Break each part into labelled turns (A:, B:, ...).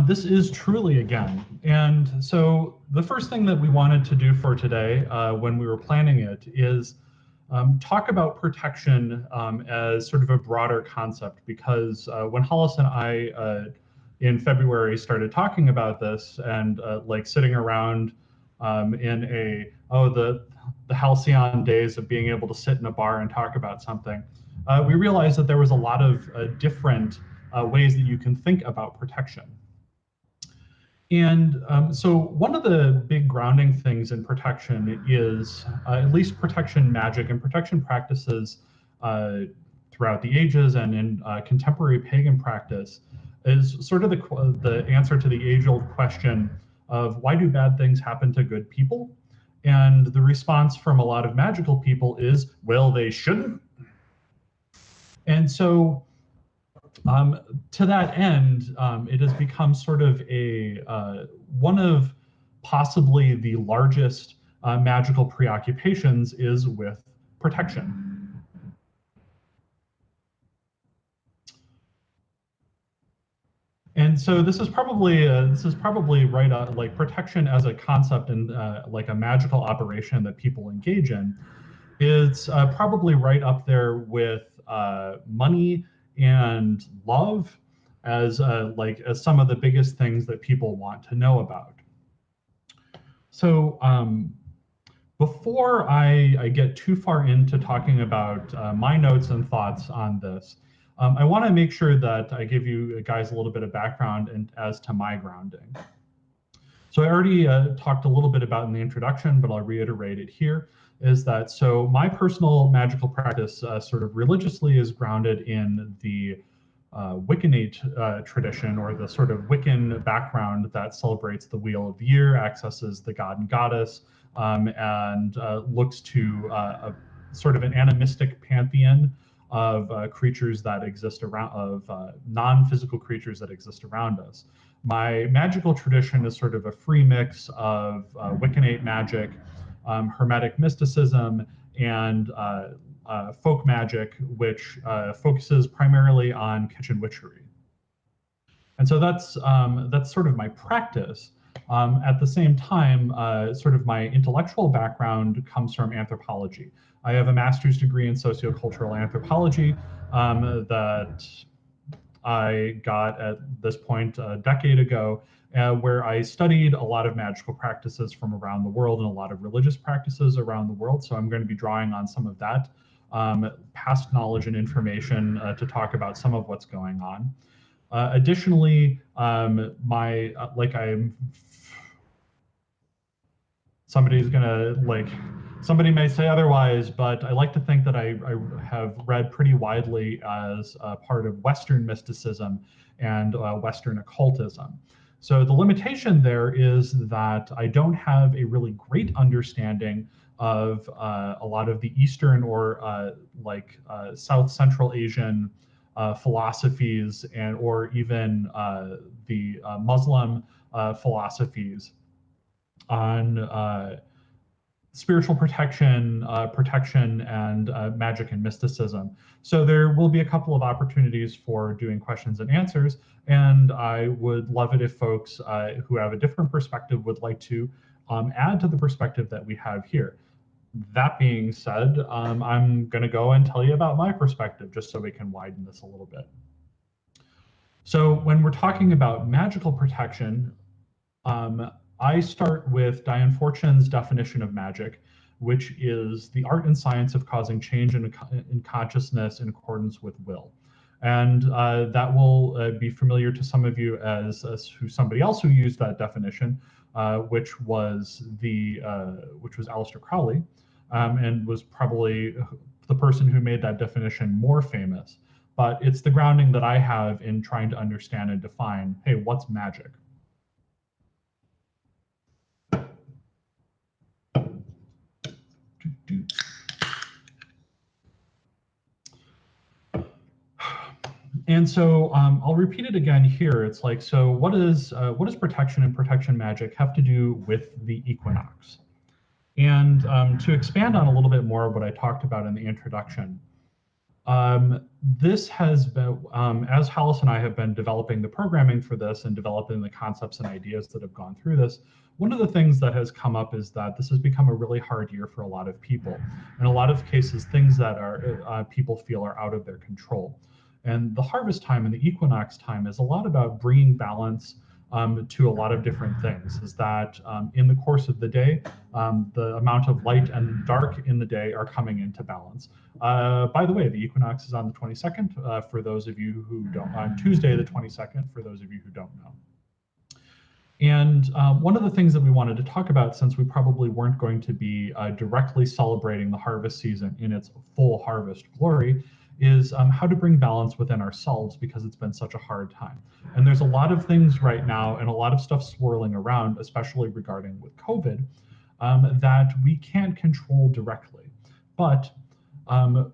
A: This is truly again. And so the first thing that we wanted to do for today when we were planning it is talk about protection as sort of a broader concept, because when Hollis and I in February started talking about this and like sitting around in the halcyon days of being able to sit in a bar and talk about something, we realized that there was a lot of different ways that you can think about protection. And so one of the big grounding things in protection is at least protection magic and protection practices throughout the ages and in contemporary pagan practice is sort of the answer to the age-old question of why do bad things happen to good people? And the response from a lot of magical people is, well, they shouldn't. And so to that end, it has become sort of one of possibly the largest magical preoccupations is with protection. And so this is probably right like protection as a concept and like a magical operation that people engage in. It's probably right up there with money and love as some of the biggest things that people want to know about. So before I get too far into talking about my notes and thoughts on this, I want to make sure that I give you guys a little bit of background as to my grounding. So I already talked a little bit about in the introduction, but I'll reiterate it here, is that so my personal magical practice sort of religiously is grounded in the Wiccanate tradition, or the sort of Wiccan background that celebrates the Wheel of the Year, accesses the god and goddess, and looks to a sort of an animistic pantheon of creatures that exist around, of non-physical creatures that exist around us. My magical tradition is sort of a free mix of Wiccanate magic, Hermetic mysticism, and folk magic, which focuses primarily on kitchen witchery. And so that's sort of my practice. At the same time, sort of my intellectual background comes from anthropology. I have a master's degree in sociocultural anthropology that I got at this point a decade ago, where I studied a lot of magical practices from around the world and a lot of religious practices around the world. So I'm going to be drawing on some of that past knowledge and information to talk about some of what's going on. Additionally, somebody's gonna somebody may say otherwise, but I like to think that I have read pretty widely as a part of Western mysticism and Western occultism. So the limitation there is that I don't have a really great understanding of a lot of the Eastern or South Central Asian philosophies or even the Muslim philosophies on spiritual protection, and magic and mysticism. So there will be a couple of opportunities for doing questions and answers, and I would love it if folks who have a different perspective would like to add to the perspective that we have here. That being said, I'm going to go and tell you about my perspective just so we can widen this a little bit. So when we're talking about magical protection, I start with Diane Fortune's definition of magic, which is the art and science of causing change in consciousness in accordance with will. And that will be familiar to some of you as somebody else who used that definition, which was Aleister Crowley, and was probably the person who made that definition more famous. But it's the grounding that I have in trying to understand and define, hey, what's magic? And so I'll repeat it again here. It's like, so what does protection and protection magic have to do with the equinox? And to expand on a little bit more of what I talked about in the introduction, This has been, as Hallis and I have been developing the programming for this and developing the concepts and ideas that have gone through this, one of the things that has come up is that this has become a really hard year for a lot of people. In a lot of cases, things that are people feel are out of their control. And the harvest time and the equinox time is a lot about bringing balance to a lot of different things. Is that in the course of the day, the amount of light and dark in the day are coming into balance. By the way, the equinox is on the 22nd for those of you who don't, on Tuesday the 22nd for those of you who don't know. And one of the things that we wanted to talk about, since we probably weren't going to be directly celebrating the harvest season in its full harvest glory, is how to bring balance within ourselves, because it's been such a hard time. And there's a lot of things right now and a lot of stuff swirling around, especially regarding with COVID, that we can't control directly. But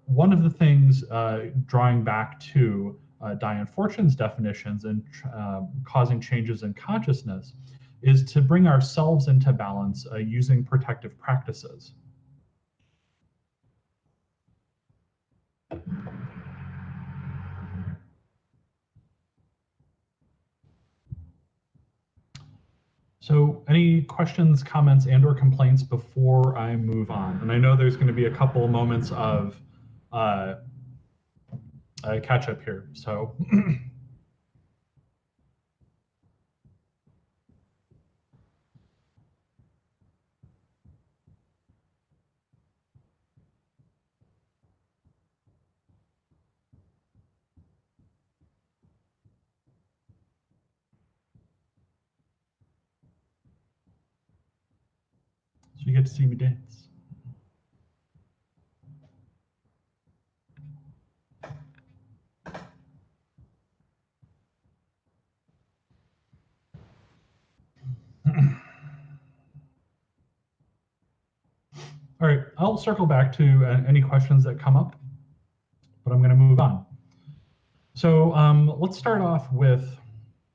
A: one of the things, drawing back to Diane Fortune's definitions and causing changes in consciousness, is to bring ourselves into balance using protective practices. So any questions, comments, and/or complaints before I move on? And I know there's going to be a couple moments of catch up here. So you get to see me dance. All right, I'll circle back to any questions that come up, but I'm going to move on. So let's start off with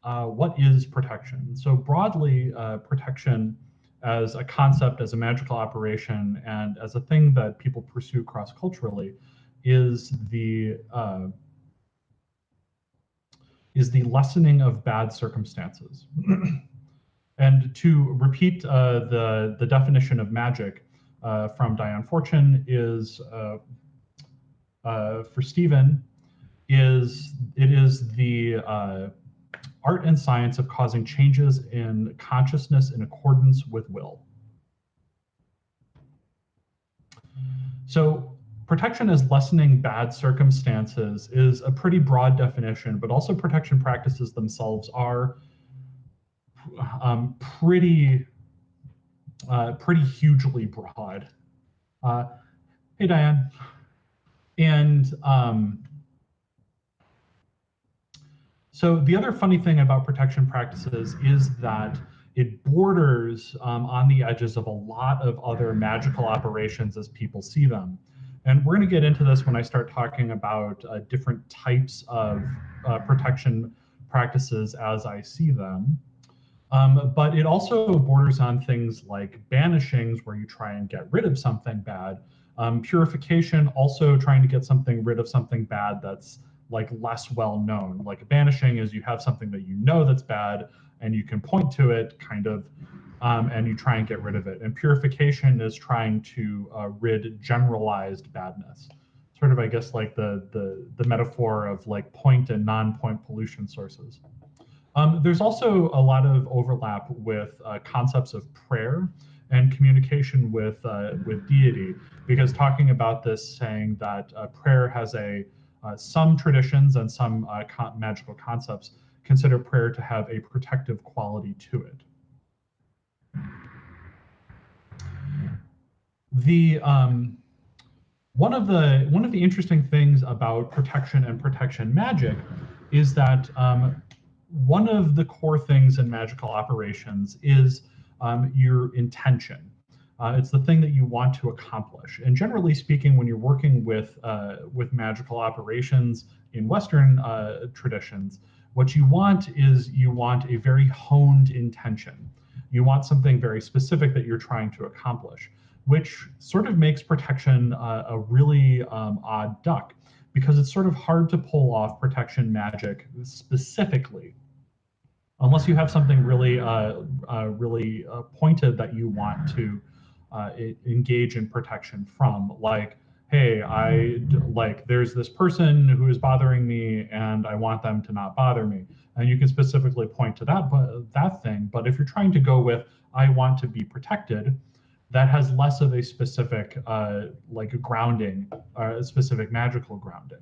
A: what is protection? So broadly, protection as a concept, as a magical operation, and as a thing that people pursue cross-culturally is the lessening of bad circumstances. And to repeat the definition of magic from Diane Fortune is, for Stephen, it is the art and science of causing changes in consciousness in accordance with will. So protection as lessening bad circumstances is a pretty broad definition, but also protection practices themselves are pretty hugely broad. Hey, Diane. And so the other funny thing about protection practices is that it borders on the edges of a lot of other magical operations as people see them. And we're going to get into this when I start talking about different types of protection practices as I see them. But it also borders on things like banishings, where you try and get rid of something bad. Purification, also trying to get rid of something bad that's like less well known. Like banishing is you have something that you know that's bad and you can point to it kind of, and you try and get rid of it. And purification is trying to rid generalized badness. Sort of, I guess, like the metaphor of like point and non-point pollution sources. There's also a lot of overlap with concepts of prayer and communication with deity, because talking about this, saying that prayer has some traditions and some magical concepts consider prayer to have a protective quality to it. The one of the interesting things about protection and protection magic is that one of the core things in magical operations is your intention. It's the thing that you want to accomplish. And generally speaking, when you're working with magical operations in Western traditions, what you want is a very honed intention. You want something very specific that you're trying to accomplish, which sort of makes protection a really odd duck, because it's sort of hard to pull off protection magic specifically, unless you have something really, really pointed that you want to engage in protection from, like, hey, there's this person who is bothering me, and I want them to not bother me, and you can specifically point to that thing. But if you're trying to go with, I want to be protected, that has less of a specific, like a grounding, a specific magical grounding.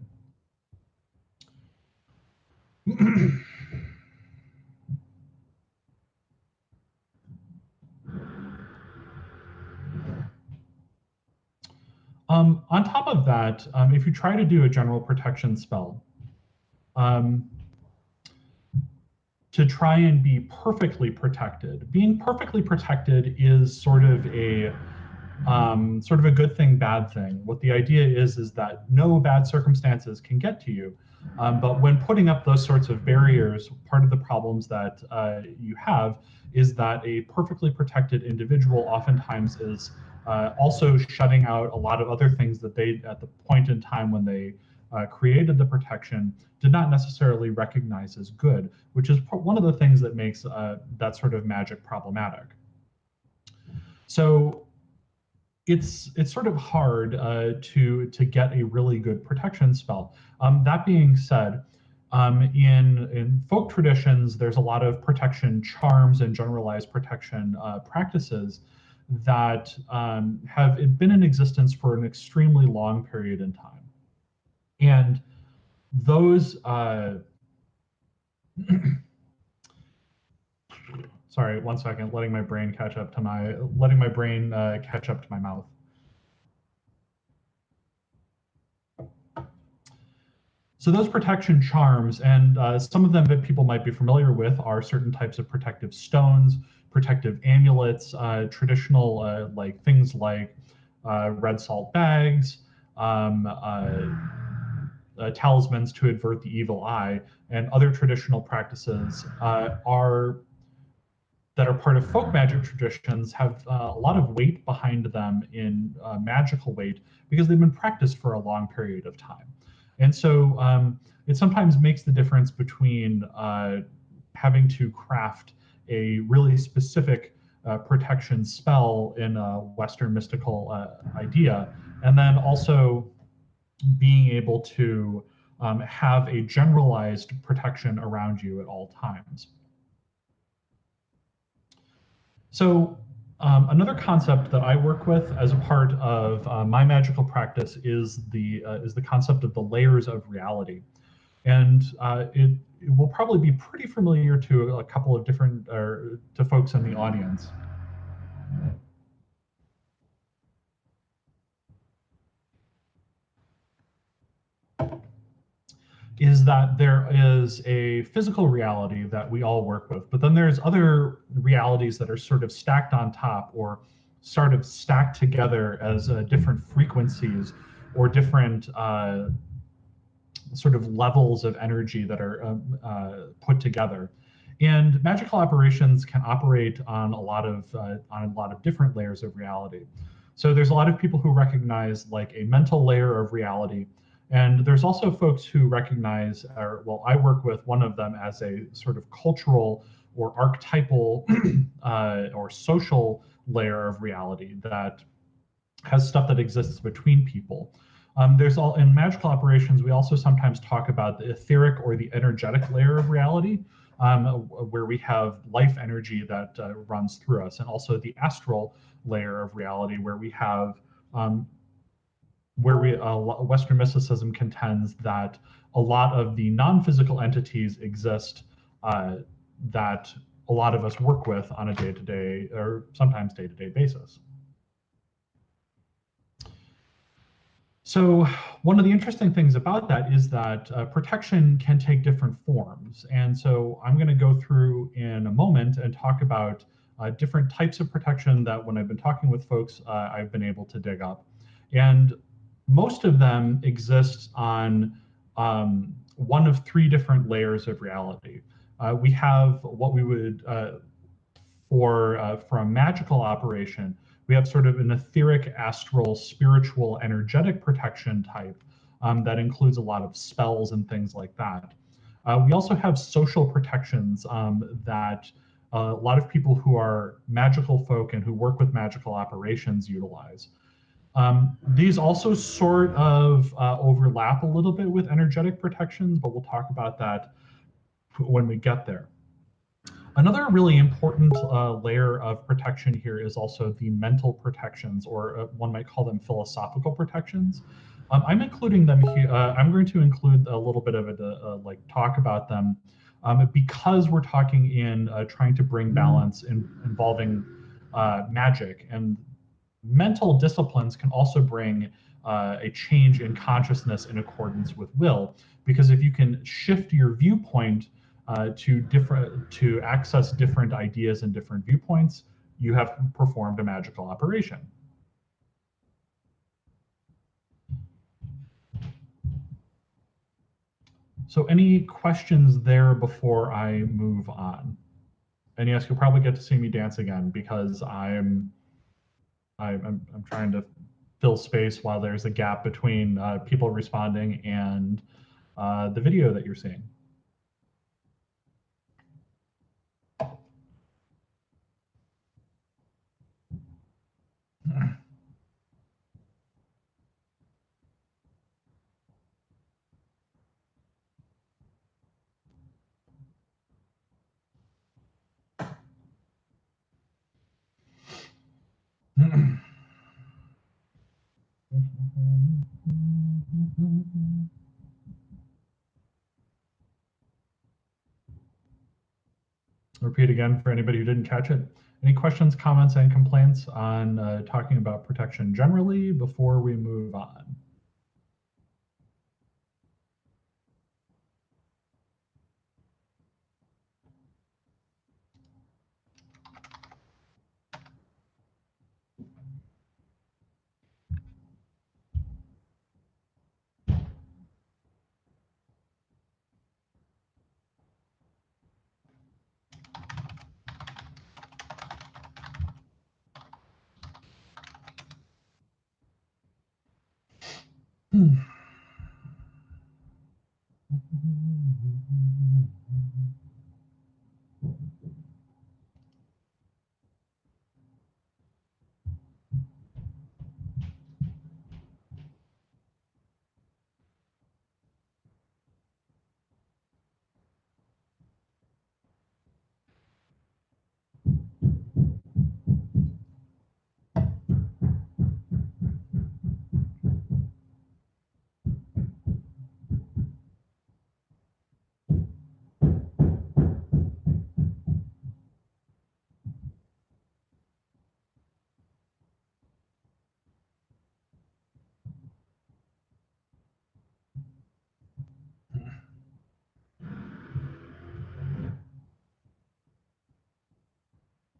A: On top of that, if you try to do a general protection spell, to try and be perfectly protected, being perfectly protected is sort of a good thing, bad thing. What the idea is that no bad circumstances can get to you. But when putting up those sorts of barriers, part of the problems that you have is that a perfectly protected individual oftentimes is also shutting out a lot of other things that they, at the point in time when they created the protection, did not necessarily recognize as good, which is one of the things that makes that sort of magic problematic. So it's sort of hard to get a really good protection spell. That being said, in folk traditions, there's a lot of protection charms and generalized protection practices that have been in existence for an extremely long period in time. And those, sorry, 1 second, letting my brain catch up to my mouth. So those protection charms, and some of them that people might be familiar with, are certain types of protective stones, protective amulets, traditional like things like red salt bags, talismans to avert the evil eye, and other traditional practices that are part of folk magic traditions have a lot of weight behind them in magical weight because they've been practiced for a long period of time. And so it sometimes makes the difference between having to craft a really specific protection spell in a Western mystical idea, and then also being able to have a generalized protection around you at all times. So another concept that I work with as a part of my magical practice is the concept of the layers of reality, and it will probably be pretty familiar to a couple of different to folks in the audience. Is that there is a physical reality that we all work with, but then there's other realities that are sort of stacked on top, or sort of stacked together as different frequencies or different sort of levels of energy that are put together. And magical operations can operate on a lot of different layers of reality. So there's a lot of people who recognize like a mental layer of reality. And there's also folks who recognize, well, I work with one of them as a sort of cultural or archetypal or social layer of reality that has stuff that exists between people. In magical operations, we also sometimes talk about the etheric or the energetic layer of reality, where we have life energy that runs through us, and also the astral layer of reality, where we have Western mysticism contends that a lot of the non-physical entities exist that a lot of us work with on a day-to-day or sometimes day-to-day basis. So one of the interesting things about that is that protection can take different forms. And so I'm going to go through in a moment and talk about different types of protection that when I've been talking with folks, I've been able to dig up. And most of them exist on one of three different layers of reality. We have what we would, for a magical operation, we have sort of an etheric, astral, spiritual, energetic protection type that includes a lot of spells and things like that. We also have social protections that a lot of people who are magical folk and who work with magical operations utilize. These also sort of overlap a little bit with energetic protections, but we'll talk about that when we get there. Another really important layer of protection here is also the mental protections, or one might call them philosophical protections. I'm including them here. I'm going to include a little bit of a like talk about them because we're talking in trying to bring balance involving magic, and mental disciplines can also bring a change in consciousness in accordance with will, because if you can shift your viewpoint to access different ideas and different viewpoints, you have performed a magical operation. So any questions there before I move on? And yes, you'll probably get to see me dance again because I'm trying to fill space while there's a gap between people responding and the video that you're seeing. Repeat again for anybody who didn't catch it. Any questions, comments, and complaints on talking about protection generally before we move on?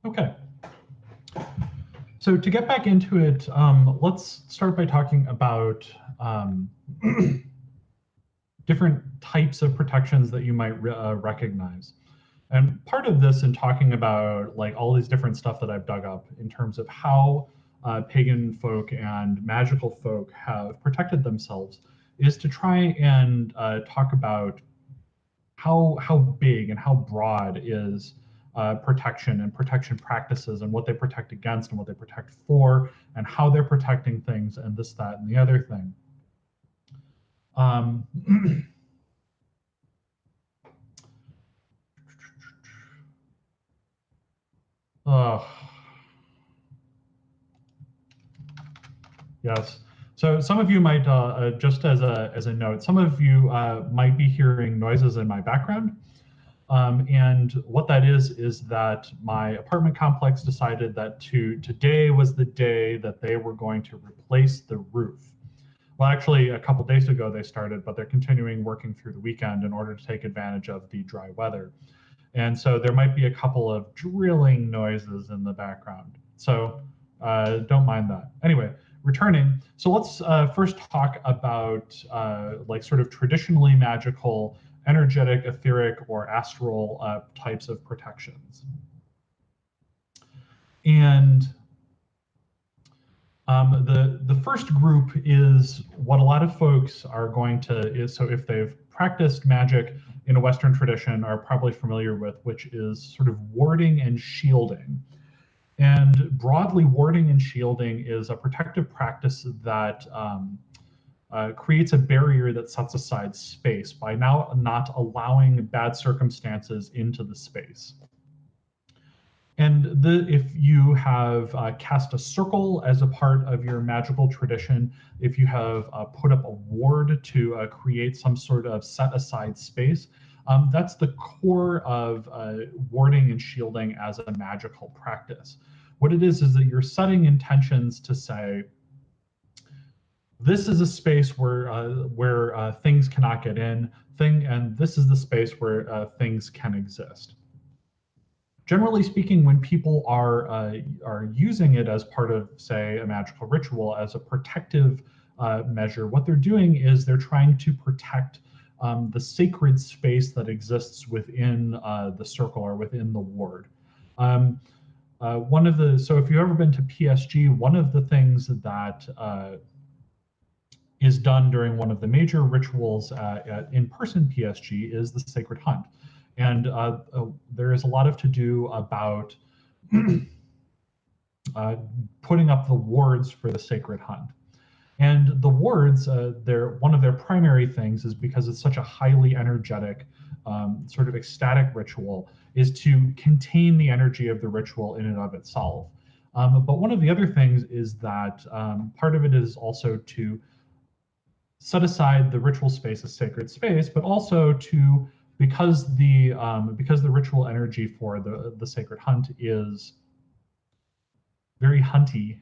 A: Okay. So to get back into it, let's start by talking about different types of protections that you might recognize. And part of this in talking about like all these different stuff that I've dug up in terms of how pagan folk and magical folk have protected themselves is to try and talk about how big and how broad is protection and protection practices and what they protect against and what they protect for and how they're protecting things and this, that, and the other thing. Yes. So some of you might, just as a note, some of you might be hearing noises in my background. And what that is that my apartment complex decided that today was the day that they were going to replace the roof. Well, actually, a couple days ago they started, but they're continuing working through the weekend in order to take advantage of the dry weather. And so there might be a couple of drilling noises in the background. So don't mind that. Anyway, returning. So let's first talk about like sort of traditionally magical, energetic, etheric, or astral types of protections. And The first group is what a lot of folks are going to is so if they've practiced magic in a Western tradition are probably familiar with, which is sort of warding and shielding. And broadly, warding and shielding is a protective practice that creates a barrier that sets aside space by now not allowing bad circumstances into the space. And if you have cast a circle as a part of your magical tradition, if you have put up a ward to create some sort of set aside space, that's the core of warding and shielding as a magical practice. What it is that you're setting intentions to say, this is a space where things cannot get in, and this is the space where things can exist. Generally speaking, when people are using it as part of, say, a magical ritual as a protective measure, what they're doing is they're trying to protect the sacred space that exists within the circle or within the ward. So if you've ever been to PSG, one of the things that is done during one of the major rituals at in-person PSG is the Sacred Hunt. And there is a lot of to do about putting up the wards for the Sacred Hunt. And the wards, one of their primary things is because it's such a highly energetic, sort of ecstatic ritual, is to contain the energy of the ritual in and of itself. But one of the other things is that part of it is also to set aside the ritual space as sacred space, but also to because the ritual energy for the Sacred Hunt is very hunty.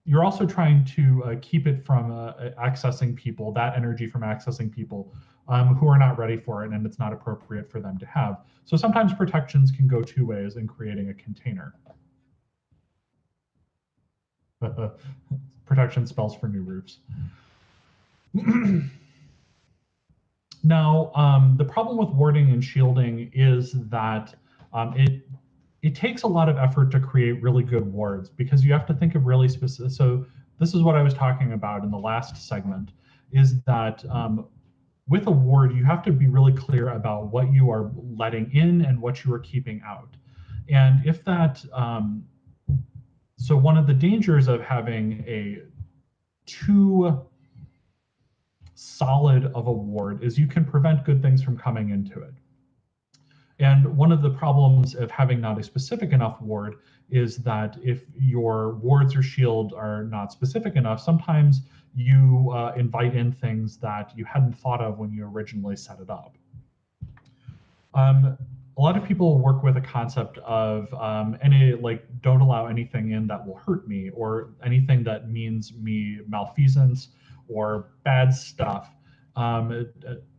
A: You're also trying to keep it from accessing people, that energy from accessing people who are not ready for it, and it's not appropriate for them to have. So sometimes protections can go two ways in creating a container. Protection spells for new roofs. Now, the problem with warding and shielding is that it takes a lot of effort to create really good wards because you have to think of really specific. So this is what I was talking about in the last segment, is that with a ward, you have to be really clear about what you are letting in and what you are keeping out. And if that, so one of the dangers of having a too solid of a ward is you can prevent good things from coming into it. And one of the problems of having not a specific enough ward is that if your wards or shield are not specific enough, sometimes you invite in things that you hadn't thought of when you originally set it up. A lot of people work with a concept of don't allow anything in that will hurt me, or anything that means me malfeasance or bad stuff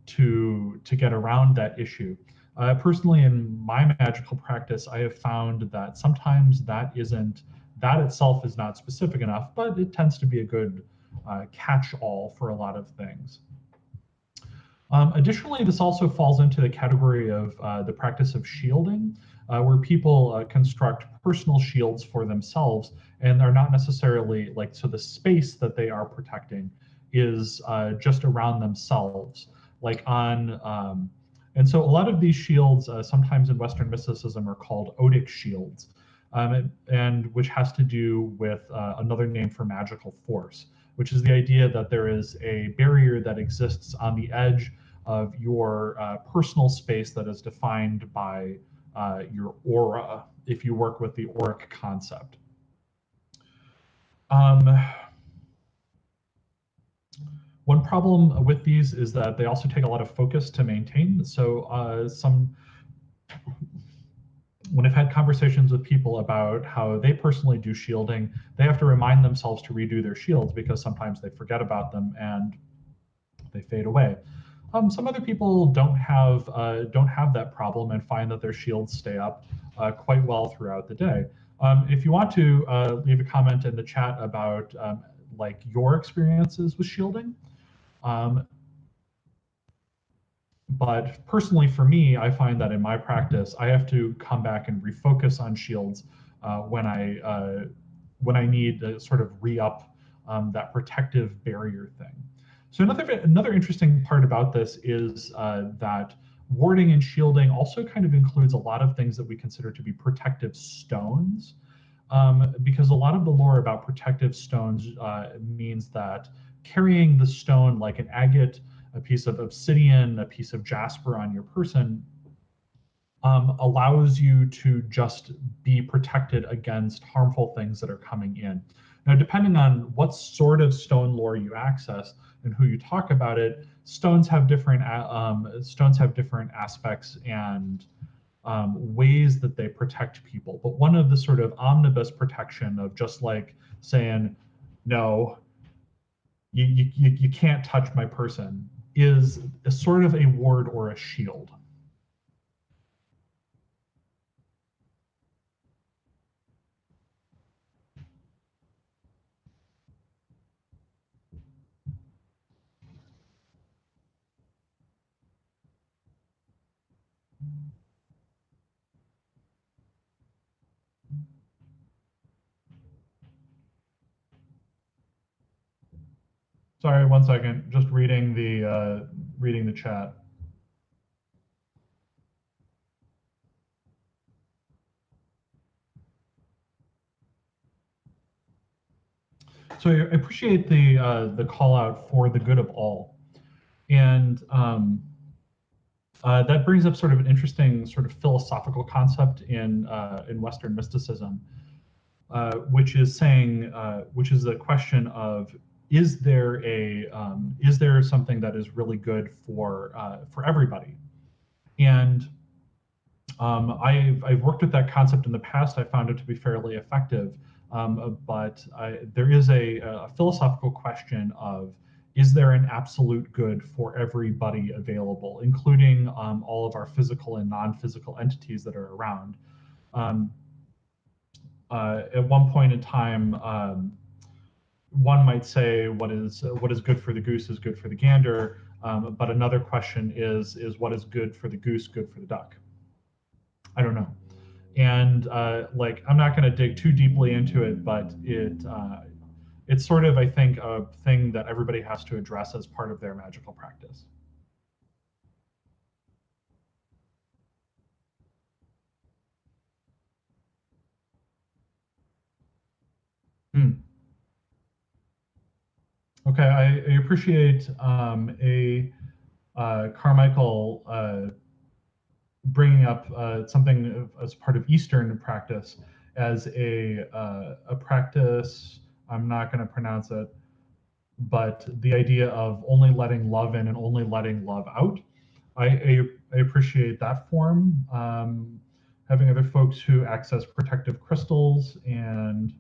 A: to get around that issue. Personally, in my magical practice, I have found that sometimes that itself is not specific enough, but it tends to be a good catch-all for a lot of things. Additionally, this also falls into the category of the practice of shielding, where people construct personal shields for themselves, and they're not necessarily so the space that they are protecting is just around themselves, and so a lot of these shields, sometimes in Western mysticism, are called odic shields, and which has to do with another name for magical force, which is the idea that there is a barrier that exists on the edge of your personal space that is defined by your aura, if you work with the auric concept. One problem with these is that they also take a lot of focus to maintain. So when I've had conversations with people about how they personally do shielding, they have to remind themselves to redo their shields because sometimes they forget about them and they fade away. Some other people don't have that problem and find that their shields stay up quite well throughout the day. If you want to leave a comment in the chat about your experiences with shielding. But personally, for me, I find that in my practice, I have to come back and refocus on shields when I when I need to sort of re-up that protective barrier thing. So another interesting part about this is that warding and shielding also kind of includes a lot of things that we consider to be protective stones, because a lot of the lore about protective stones means that carrying the stone like an agate, a piece of obsidian, a piece of jasper on your person allows you to just be protected against harmful things that are coming in. Now, depending on what sort of stone lore you access and who you talk about it, stones have different aspects and ways that they protect people. But one of the sort of omnibus protection of just like saying, no, you can't touch my person is a sort of a ward or a shield. Sorry, one second. Just reading the chat. So I appreciate the call out for the good of all, and that brings up sort of an interesting sort of philosophical concept in Western mysticism, which is the question of is there something that is really good for everybody, and I've worked with that concept in the past. I found it to be fairly effective, but there is a philosophical question of is there an absolute good for everybody available, including all of our physical and non-physical entities that are around. At one point in time, one might say what is good for the goose is good for the gander, but another question is what is good for the goose good for the duck? I don't know. And like I'm not going to dig too deeply into it, but it's sort of, I think, a thing that everybody has to address as part of their magical practice. Okay, I appreciate Carmichael bringing up something as part of Eastern practice as a practice. I'm not going to pronounce it, but the idea of only letting love in and only letting love out. I appreciate that form. Having other folks who access protective crystals and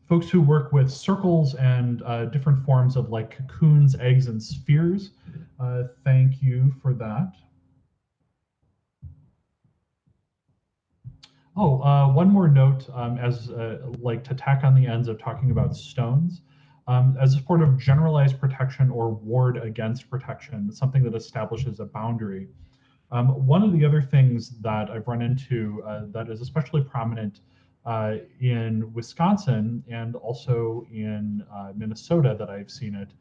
A: folks who work with circles and different forms of like cocoons, eggs, and spheres. Thank you for that. Oh, one more note as like to tack on the ends of talking about stones. As a sort of generalized protection or ward against protection, something that establishes a boundary. One of the other things that I've run into that is especially prominent in Wisconsin and also in Minnesota that I've seen it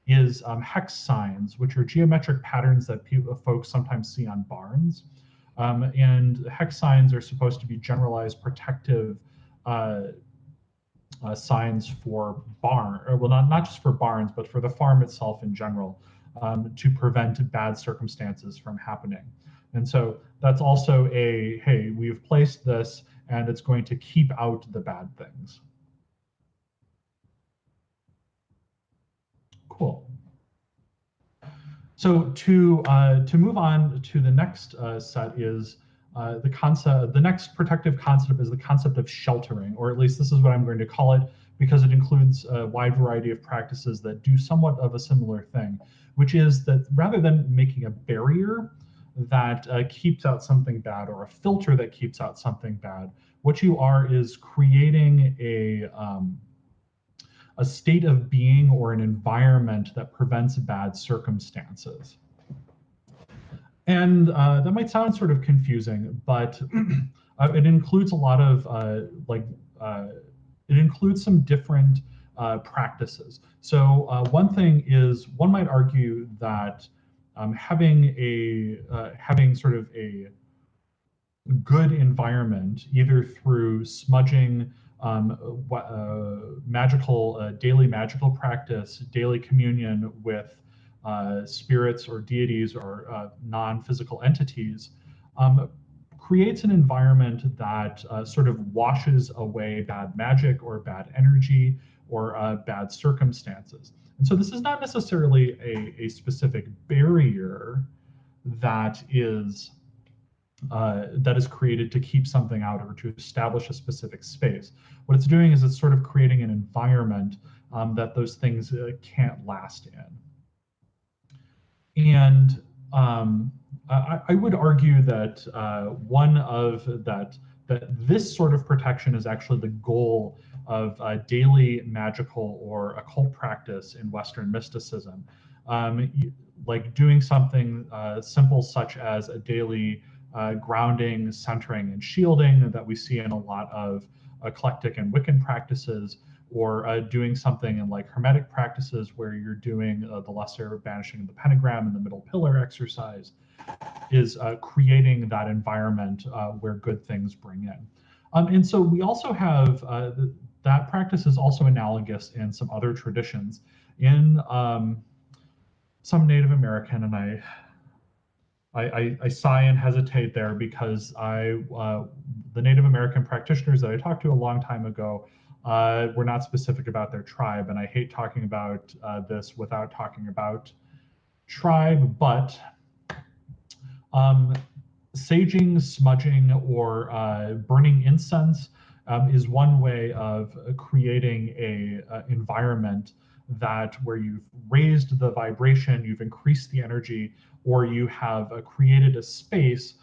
A: is hex signs, which are geometric patterns that folks sometimes see on barns. And hex signs are supposed to be generalized protective signs for barn, or well, not just for barns, but for the farm itself in general, to prevent bad circumstances from happening. And so that's also a, hey, we've placed this and it's going to keep out the bad things. Cool. So to move on to the next set is the concept. The next protective concept is the concept of sheltering, or at least this is what I'm going to call it, because it includes a wide variety of practices that do somewhat of a similar thing, which is that rather than making a barrier, that keeps out something bad, or a filter that keeps out something bad. What you are is creating a state of being or an environment that prevents bad circumstances. And that might sound sort of confusing, but it includes a lot of it includes some different practices. So one thing is, one might argue that having sort of a good environment, either through smudging, daily magical practice, daily communion with spirits or deities or non-physical entities, creates an environment that sort of washes away bad magic or bad energy or bad circumstances. And so this is not necessarily a specific barrier that is created to keep something out or to establish a specific space. What it's doing is it's sort of creating an environment that those things can't last in. And I would argue that that this sort of protection is actually the goal of daily magical or occult practice in Western mysticism. Like doing something simple such as a daily grounding, centering, and shielding that we see in a lot of eclectic and Wiccan practices, or doing something in like Hermetic practices where you're doing the lesser banishing of the pentagram and the middle pillar exercise, is creating that environment where good things bring in. And so we also have that practice is also analogous in some other traditions. In some Native American, and I sigh and hesitate there because the Native American practitioners that I talked to a long time ago were not specific about their tribe, and I hate talking about this without talking about tribe, but saging, smudging, or burning incense is one way of creating a environment that where you've raised the vibration, you've increased the energy, or you have created a space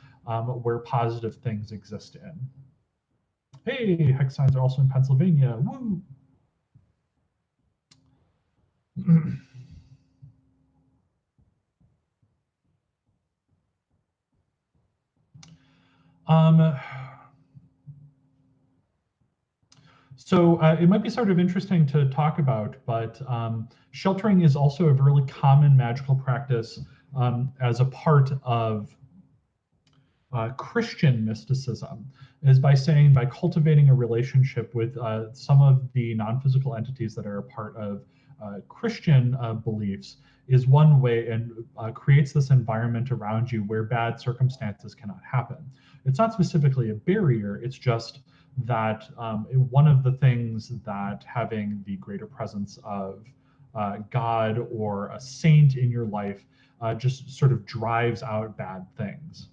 A: where positive things exist in. Hey, hex signs are also in Pennsylvania. Woo! So it might be sort of interesting to talk about, but sheltering is also a really common magical practice as a part of Christian mysticism, is by cultivating a relationship with some of the non-physical entities that are a part of Christian beliefs, is one way, and creates this environment around you where bad circumstances cannot happen. It's not specifically a barrier, it's just that one of the things that having the greater presence of God or a saint in your life just sort of drives out bad things.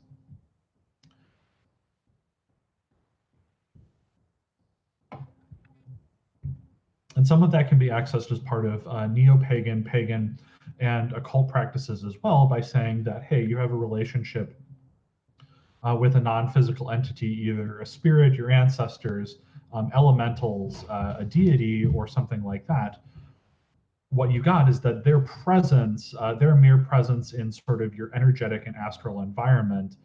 A: And some of that can be accessed as part of neo-pagan, pagan, and occult practices as well, by saying that, hey, you have a relationship with a non-physical entity, either a spirit, your ancestors, elementals, a deity, or something like that. What you got is that their presence, their mere presence in sort of your energetic and astral environment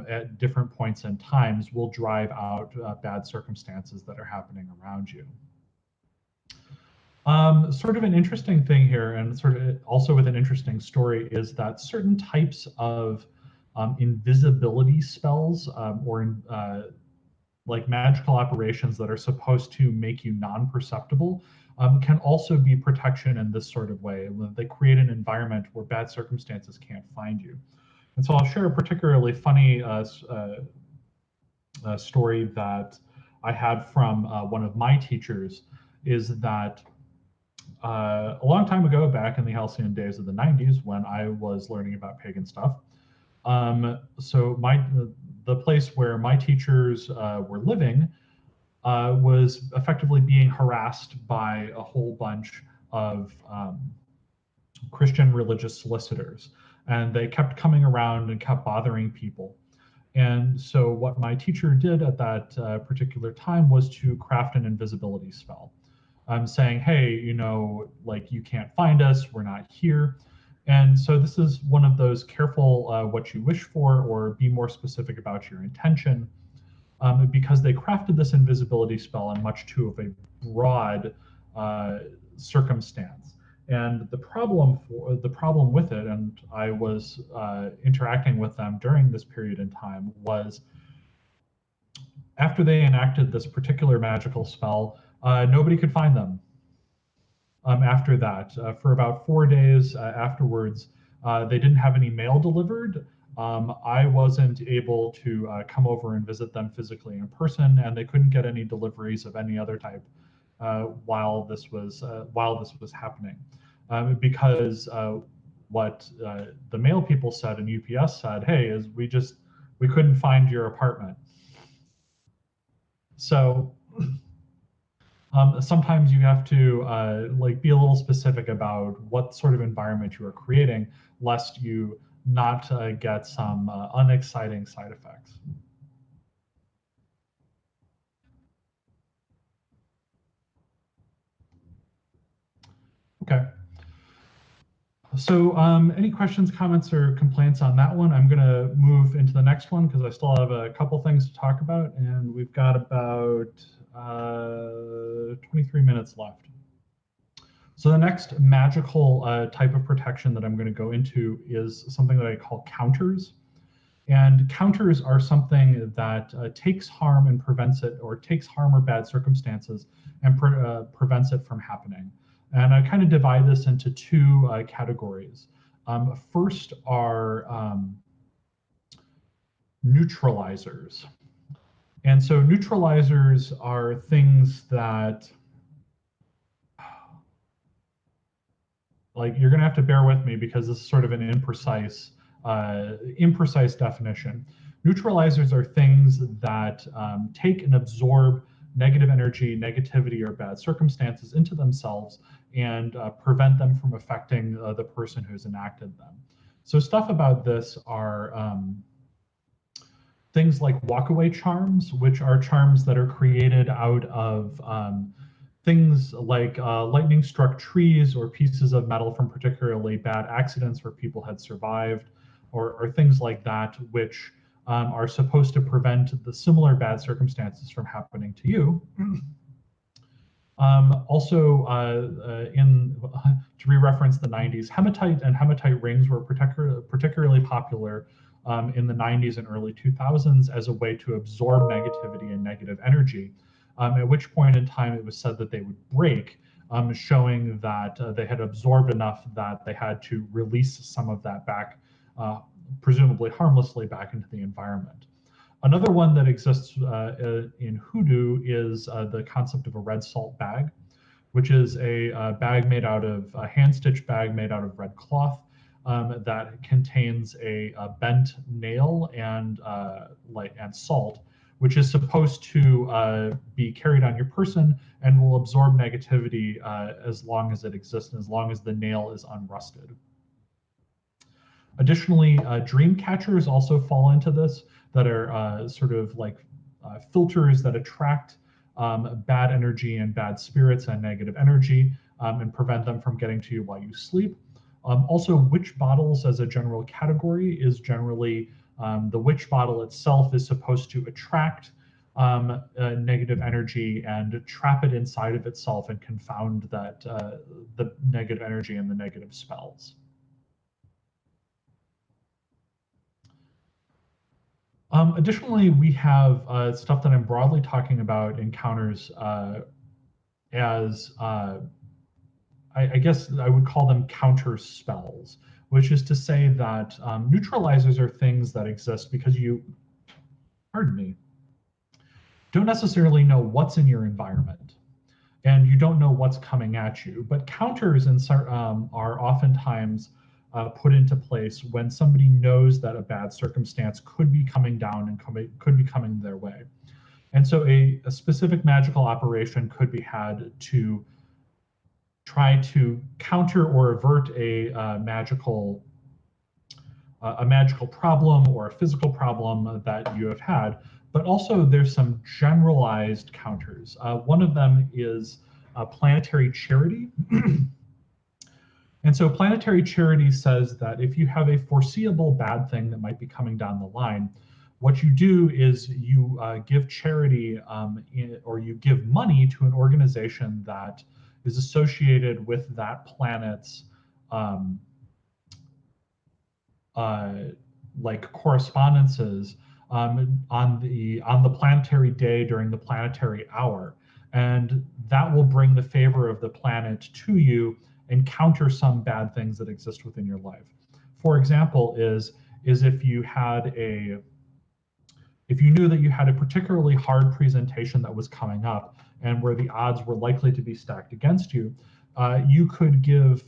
A: at different points and times will drive out bad circumstances that are happening around you. Sort of an interesting thing here, and sort of also with an interesting story, is that certain types of invisibility spells or like magical operations that are supposed to make you non-perceptible can also be protection in this sort of way. They create an environment where bad circumstances can't find you. And so I'll share a particularly funny story that I had from one of my teachers, is that a long time ago, back in the halcyon days of the 90s, when I was learning about pagan stuff, so the place where my teachers were living was effectively being harassed by a whole bunch of Christian religious solicitors. and they kept coming around and kept bothering people. And so what my teacher did at that particular time was to craft an invisibility spell. Saying, hey, like you can't find us, we're not here. And so this is one of those careful what you wish for, or be more specific about your intention, because they crafted this invisibility spell in much too of a broad circumstance. And the problem with it, and I was interacting with them during this period in time, was after they enacted this particular magical spell, nobody could find them. After that, for about 4 days afterwards, they didn't have any mail delivered. I wasn't able to come over and visit them physically in person, and they couldn't get any deliveries of any other type while this was happening, because what the mail people said and UPS said, hey, is we couldn't find your apartment. So sometimes you have to like be a little specific about what sort of environment you are creating, lest you not get some unexciting side effects. Okay. So any questions, comments, or complaints on that one? I'm going to move into the next one because I still have a couple things to talk about, and we've got about 23 minutes left. So the next magical type of protection that I'm going to go into is something that I call counters. And counters are something that takes harm and prevents it, or takes harm or bad circumstances and prevents it from happening. And I kind of divide this into two categories. First are neutralizers. And so neutralizers are things that, like, you're going to have to bear with me because this is sort of an imprecise definition. Neutralizers are things that take and absorb negative energy, negativity, or bad circumstances into themselves and prevent them from affecting the person who's enacted them. So stuff about this are things like walkaway charms, which are charms that are created out of things like lightning struck trees or pieces of metal from particularly bad accidents where people had survived, or things like that, which are supposed to prevent the similar bad circumstances from happening to you. Also, to re-reference the 90s, hematite and hematite rings were particularly popular in the 90s and early 2000s as a way to absorb negativity and negative energy, at which point in time it was said that they would break, showing that they had absorbed enough that they had to release some of that back, presumably harmlessly, back into the environment. Another one that exists in hoodoo is the concept of a red salt bag, which is a bag made out of a hand-stitched bag made out of red cloth that contains a bent nail and salt, which is supposed to be carried on your person and will absorb negativity as long as it exists and as long as the nail is unrusted. Additionally, dream catchers also fall into this, that are sort of like filters that attract bad energy and bad spirits and negative energy and prevent them from getting to you while you sleep. Also, witch bottles as a general category is generally the witch bottle itself is supposed to attract negative energy and trap it inside of itself and confound that the negative energy and the negative spells. Additionally, we have stuff that I'm broadly talking about encounters as, I guess I would call them counter spells, which is to say that neutralizers are things that exist because you, pardon me, don't necessarily know what's in your environment, and you don't know what's coming at you. But counters are oftentimes put into place when somebody knows that a bad circumstance could be coming down and could be coming their way. And so a specific magical operation could be had to try to counter or avert a magical a magical problem or a physical problem that you have had, but also there's some generalized counters. One of them is planetary charity. And so planetary charity says that if you have a foreseeable bad thing that might be coming down the line, what you do is you give charity or you give money to an organization that is associated with that planet's like correspondences on the planetary day during the planetary hour, and that will bring the favor of the planet to you and counter some bad things that exist within your life. For example, is if you knew that you had a particularly hard presentation that was coming up and where the odds were likely to be stacked against you, you could give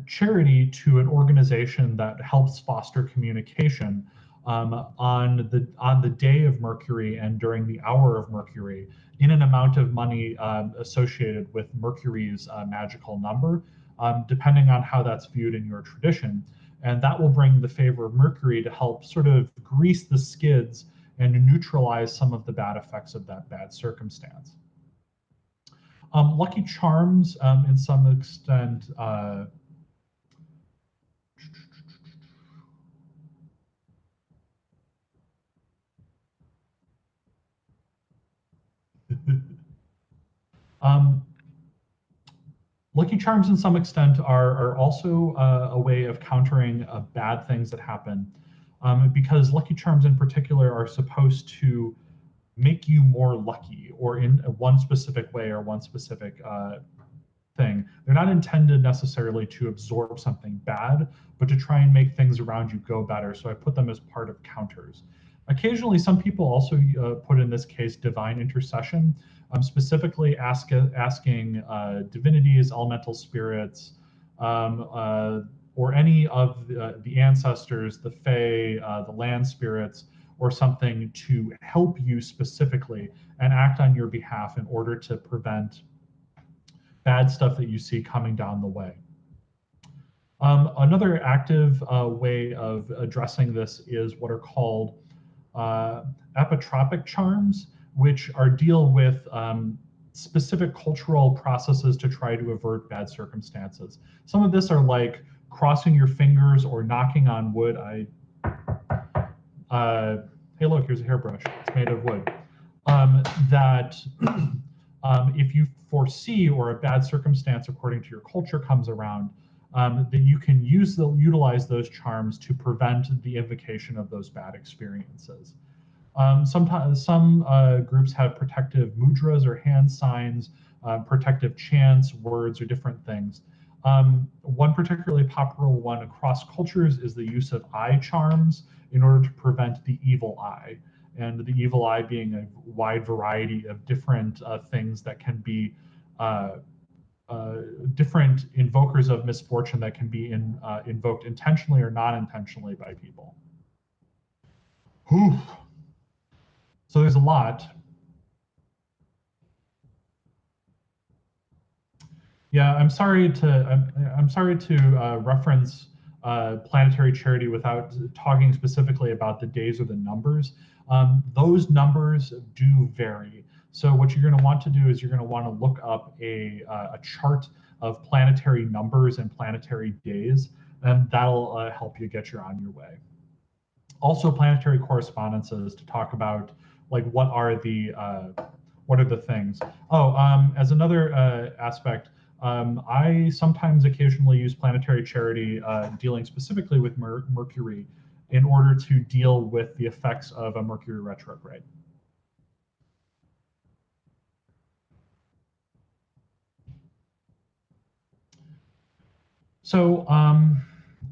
A: charity to an organization that helps foster communication on the day of Mercury and during the hour of Mercury in an amount of money associated with Mercury's magical number, depending on how that's viewed in your tradition. And that will bring the favor of Mercury to help sort of grease the skids and neutralize some of the bad effects of that bad circumstance. Lucky Charms, in some extent, Lucky Charms, in some extent, are also a way of countering bad things that happen, because Lucky Charms, in particular, are supposed to make you more lucky, or in one specific way or one specific thing. They're not intended necessarily to absorb something bad, but to try and make things around you go better. So I put them as part of counters. Occasionally, some people also put in this case divine intercession, specifically asking divinities, elemental spirits, or any of the ancestors, the fae, the land spirits, or something to help you specifically and act on your behalf in order to prevent bad stuff that you see coming down the way. Another active way of addressing this is what are called epitropic charms, which deal with specific cultural processes to try to avert bad circumstances. Some of this are like crossing your fingers or knocking on wood. Hey, look, here's a hairbrush. It's made of wood. If you foresee or a bad circumstance according to your culture comes around, that you can utilize those charms to prevent the invocation of those bad experiences. Sometimes some groups have protective mudras or hand signs, protective chants, words, or different things. One particularly popular one across cultures is the use of eye charms in order to prevent the evil eye. And the evil eye being a wide variety of different things that can be different invokers of misfortune that can be invoked intentionally or not intentionally by people. Whew. So there's a lot. Yeah, I'm sorry to reference planetary charity without talking specifically about the days or the numbers. Those numbers do vary. So what you're going to want to do is you're going to want to look up a chart of planetary numbers and planetary days, and that'll help you get you on your way. Also, planetary correspondences to talk about like what are the things. Oh, as another aspect, I sometimes occasionally use planetary charity dealing specifically with Mercury in order to deal with the effects of a Mercury retrograde. So,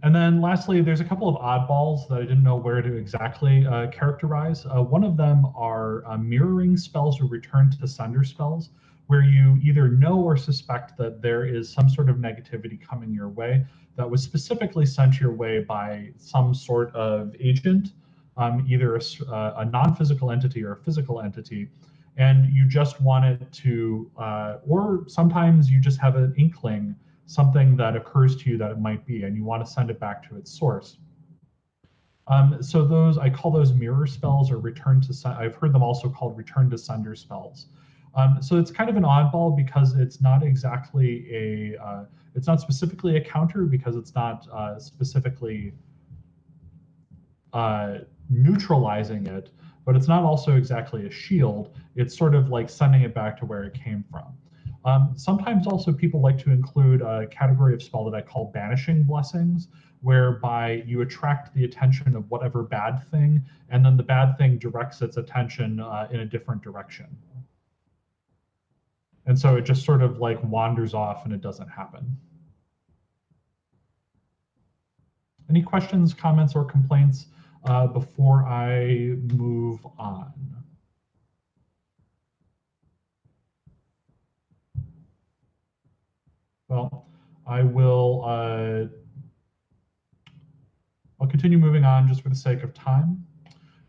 A: and then lastly, there's a couple of oddballs that I didn't know where to exactly characterize. One of them are mirroring spells or return to sender spells, where you either know or suspect that there is some sort of negativity coming your way that was specifically sent your way by some sort of agent, either a non-physical entity or a physical entity, and you just want it to, or sometimes you just have an inkling something that occurs to you that it might be, and you want to send it back to its source. So those, I call those mirror spells, or return to, I've heard them also called return to sender spells. So it's kind of an oddball because it's not exactly it's not specifically a counter, because it's not specifically neutralizing it, but it's not also exactly a shield. It's sort of like sending it back to where it came from. Sometimes also people like to include a category of spell that I call banishing blessings, whereby you attract the attention of whatever bad thing, and then the bad thing directs its attention in a different direction. And so it just sort of like wanders off and it doesn't happen. Any questions, comments, or complaints before I move on? Well, I will, I'll continue moving on just for the sake of time.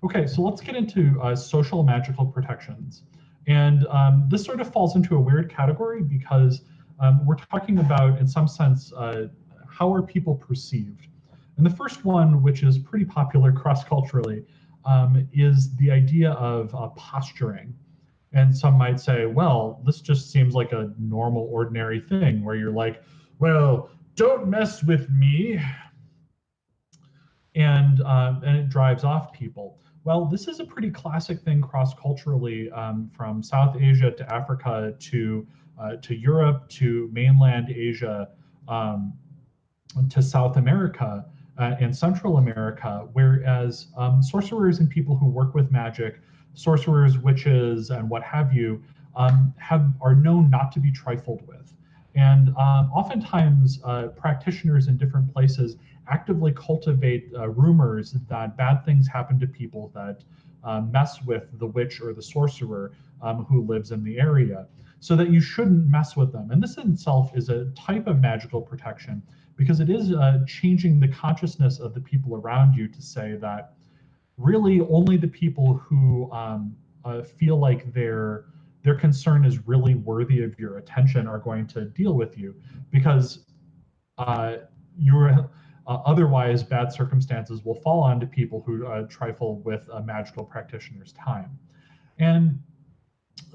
A: Okay, so let's get into social magical protections. And this sort of falls into a weird category because we're talking about, in some sense, how are people perceived? And the first one, which is pretty popular cross-culturally, is the idea of posturing. And some might say, well, this just seems like a normal, ordinary thing where you're like, well, don't mess with me. And it drives off people. Well, this is a pretty classic thing cross-culturally, from South Asia to Africa to Europe to mainland Asia, to South America and Central America, whereas sorcerers and people who work with magic, sorcerers, witches, and what have you, are known not to be trifled with. And oftentimes, practitioners in different places actively cultivate rumors that bad things happen to people that mess with the witch or the sorcerer who lives in the area, so that you shouldn't mess with them. And this in itself is a type of magical protection, because it is changing the consciousness of the people around you to say that really only the people who feel like their concern is really worthy of your attention are going to deal with you, because otherwise bad circumstances will fall onto people who trifle with a magical practitioner's time. And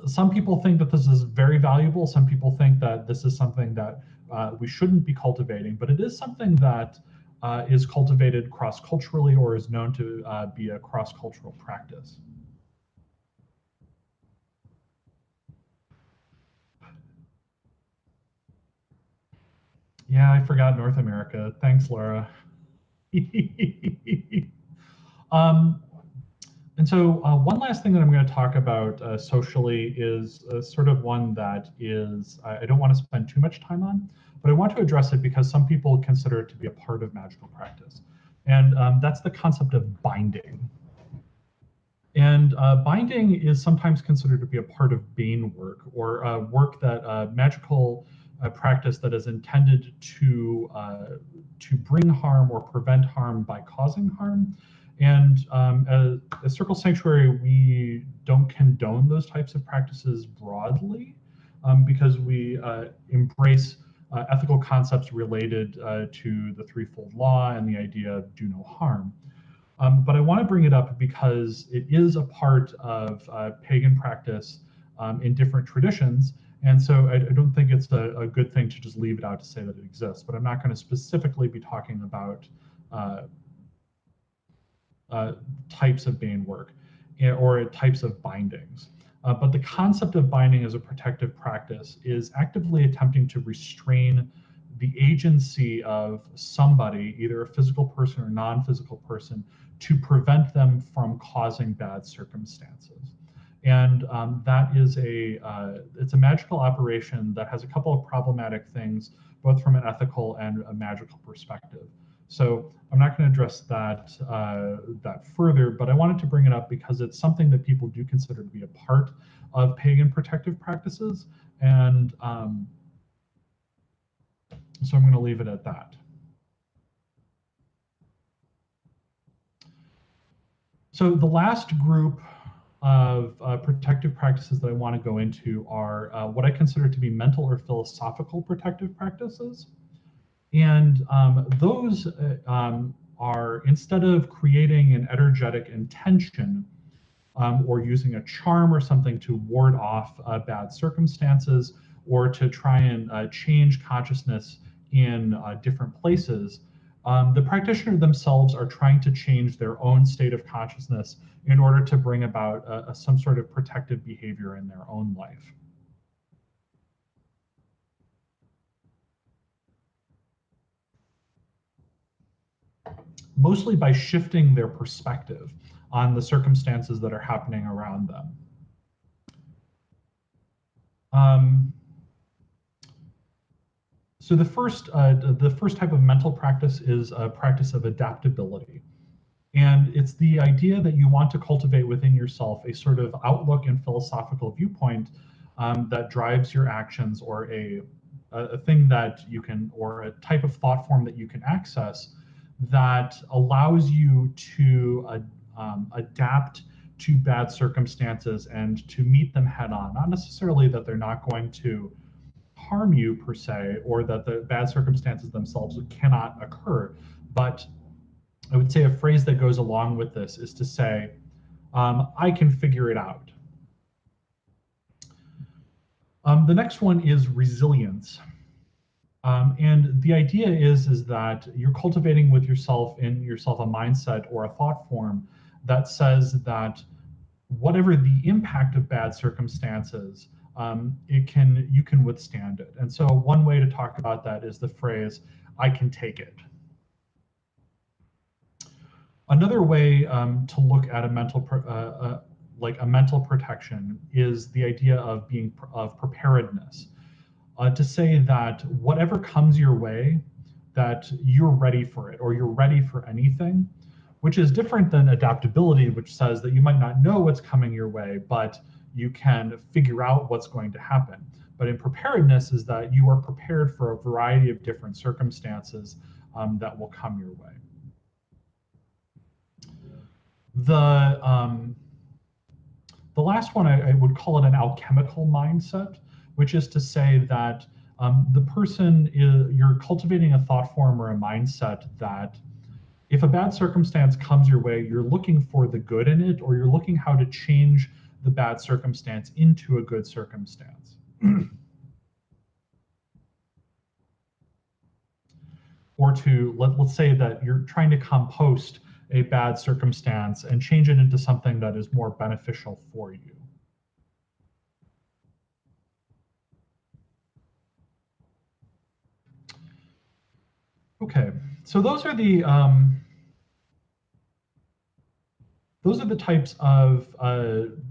A: some people think that this is very valuable. Some people think that this is something that we shouldn't be cultivating, but it is something that is cultivated cross-culturally, or is known to be a cross-cultural practice. Yeah, I forgot North America. Thanks, Laura. And so one last thing that I'm going to talk about socially is sort of one that is, I don't want to spend too much time on, but I want to address it because some people consider it to be a part of magical practice. And that's the concept of binding. And binding is sometimes considered to be a part of bane work, or work that magical practice that is intended to bring harm or prevent harm by causing harm. And as Circle Sanctuary, we don't condone those types of practices broadly, because we embrace ethical concepts related to the threefold law and the idea of do no harm. But I want to bring it up because it is a part of pagan practice in different traditions. And so I don't think it's a good thing to just leave it out to say that it exists. But I'm not going to specifically be talking about types of bane work or types of bindings. But the concept of binding as a protective practice is actively attempting to restrain the agency of somebody, either a physical person or non-physical person, to prevent them from causing bad circumstances. And that is it's a magical operation that has a couple of problematic things, both from an ethical and a magical perspective. So I'm not going to address that further, but I wanted to bring it up because it's something that people do consider to be a part of pagan protective practices. And so I'm going to leave it at that. So the last group of protective practices that I want to go into are what I consider to be mental or philosophical protective practices. And those are, instead of creating an energetic intention or using a charm or something to ward off bad circumstances or to try and change consciousness in different places, the practitioner themselves are trying to change their own state of consciousness in order to bring about some sort of protective behavior in their own life. Mostly by shifting their perspective on the circumstances that are happening around them. So the first type of mental practice is a practice of adaptability. And it's the idea that you want to cultivate within yourself a sort of outlook and philosophical viewpoint that drives your actions, or a thing that you can, or a type of thought form that you can access that allows you to adapt to bad circumstances and to meet them head on. Not necessarily that they're not going to harm you per se, or that the bad circumstances themselves cannot occur, but I would say a phrase that goes along with this is to say, I can figure it out. The next one is resilience. And the idea is that you're cultivating with yourself a mindset or a thought form that says that whatever the impact of bad circumstances, you can withstand it. And so one way to talk about that is the phrase, I can take it. Another way to look at a mental protection is the idea of preparedness. To say that whatever comes your way, that you're ready for it, or you're ready for anything, which is different than adaptability, which says that you might not know what's coming your way, but you can figure out what's going to happen. But in preparedness is that you are prepared for a variety of different circumstances that will come your way. The last one, I would call it an alchemical mindset, which is to say that you're cultivating a thought form or a mindset that if a bad circumstance comes your way, you're looking for the good in it, or you're looking how to change the bad circumstance into a good circumstance. Or let's say that you're trying to compost a bad circumstance and change it into something that is more beneficial for you. Okay, so those are the types of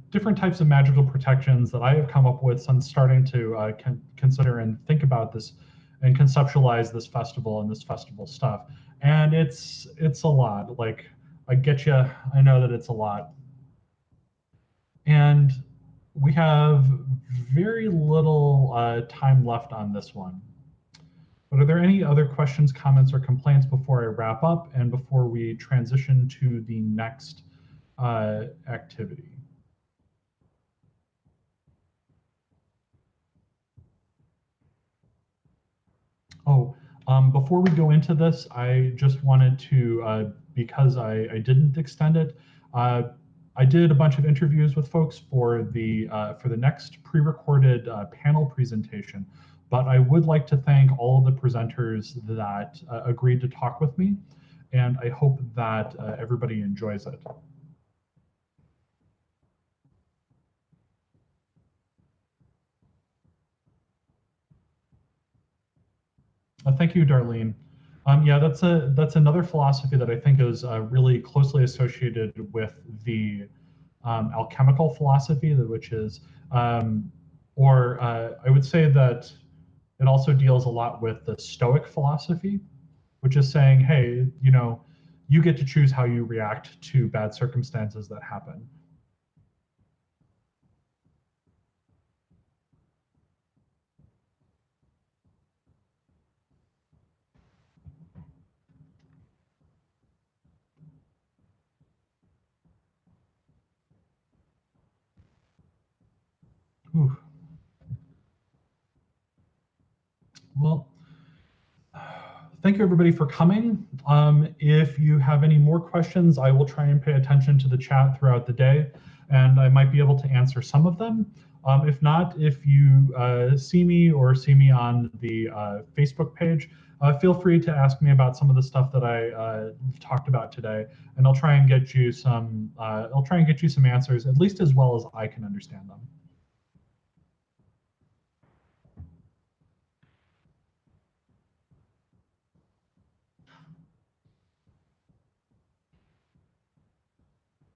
A: different types of magical protections that I have come up with since starting to consider and think about this and conceptualize this festival and this festival stuff. And it's a lot. Like, I get you. I know that it's a lot. And we have very little time left on this one. But are there any other questions, comments, or complaints before I wrap up and before we transition to the next activity? Oh, before we go into this, I just wanted to, because I didn't extend it, I did a bunch of interviews with folks for the next pre-recorded panel presentation, but I would like to thank all of the presenters that agreed to talk with me, and I hope that everybody enjoys it. Thank you, Darlene. Yeah, that's another philosophy that I think is really closely associated with the alchemical philosophy, which is, or I would say that it also deals a lot with the Stoic philosophy, which is saying, hey, you get to choose how you react to bad circumstances that happen. Well, thank you everybody for coming. If you have any more questions, I will try and pay attention to the chat throughout the day, and I might be able to answer some of them. If not, if you see me or see me on the Facebook page, feel free to ask me about some of the stuff that I talked about today, and I'll try and get you some. I'll try and get you some answers, at least as well as I can understand them.